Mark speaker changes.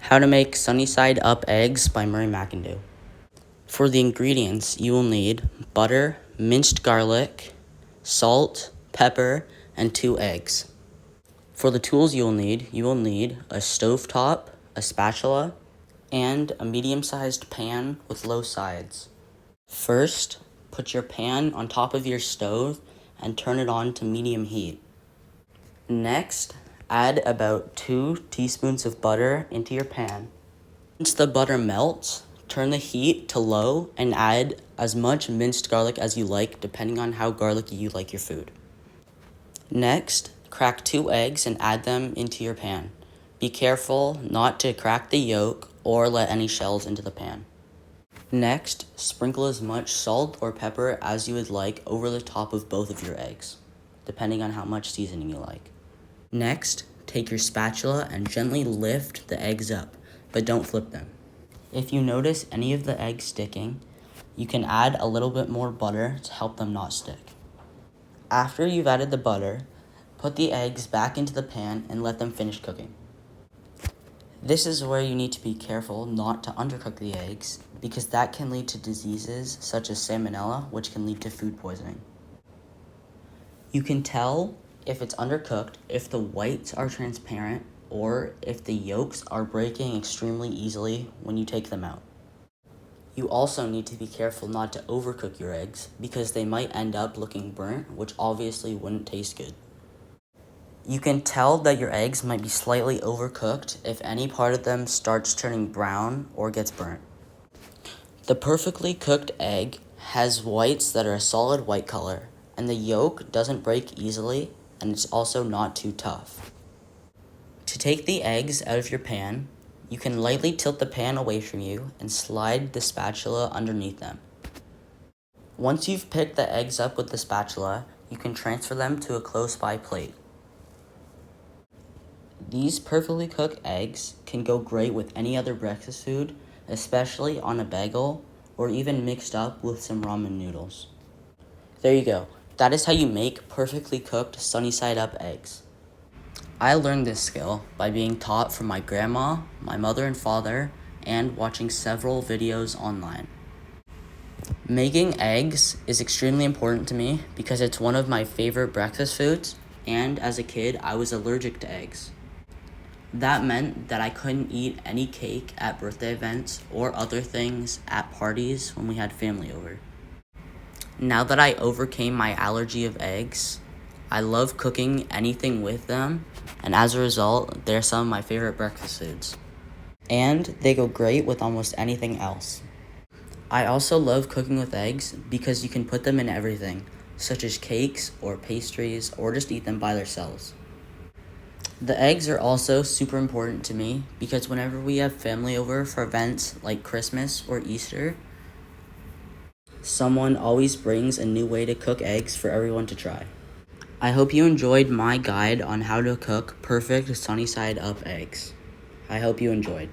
Speaker 1: How to make sunny side up eggs by Murray McIndoe. For the ingredients, you will need butter, minced garlic, salt, pepper, and 2 eggs. For the tools you will need a stovetop, a spatula, and a medium-sized pan with low sides. First, put your pan on top of your stove and turn it on to medium heat. Next, add about 2 teaspoons of butter into your pan. Once the butter melts, turn the heat to low and add as much minced garlic as you like, depending on how garlicky you like your food. Next, crack 2 eggs and add them into your pan. Be careful not to crack the yolk or let any shells into the pan. Next, sprinkle as much salt or pepper as you would like over the top of both of your eggs, depending on how much seasoning you like. Next, take your spatula and gently lift the eggs up, but don't flip them. If you notice any of the eggs sticking, you can add a little bit more butter to help them not stick. After you've added the butter, put the eggs back into the pan and let them finish cooking. This is where you need to be careful not to undercook the eggs, because that can lead to diseases such as salmonella, which can lead to food poisoning. You can tell if it's undercooked if the whites are transparent or if the yolks are breaking extremely easily when you take them out. You also need to be careful not to overcook your eggs because they might end up looking burnt, which obviously wouldn't taste good. You can tell that your eggs might be slightly overcooked if any part of them starts turning brown or gets burnt. The perfectly cooked egg has whites that are a solid white color, and the yolk doesn't break easily, and it's also not too tough. To take the eggs out of your pan, you can lightly tilt the pan away from you and slide the spatula underneath them. Once you've picked the eggs up with the spatula, you can transfer them to a close-by plate. These perfectly cooked eggs can go great with any other breakfast food, especially on a bagel or even mixed up with some ramen noodles. There you go. That is how you make perfectly cooked sunny side up eggs. I learned this skill by being taught from my grandma, my mother and father, and watching several videos online. Making eggs is extremely important to me because it's one of my favorite breakfast foods, and as a kid, I was allergic to eggs. That meant that I couldn't eat any cake at birthday events or other things at parties when we had family over. Now that I overcame my allergy of eggs, I love cooking anything with them, and as a result, they're some of my favorite breakfast foods. And they go great with almost anything else. I also love cooking with eggs because you can put them in everything, such as cakes or pastries, or just eat them by themselves. The eggs are also super important to me because whenever we have family over for events like Christmas or Easter, someone always brings a new way to cook eggs for everyone to try. I hope you enjoyed my guide on how to cook perfect sunny side up eggs. I hope you enjoyed.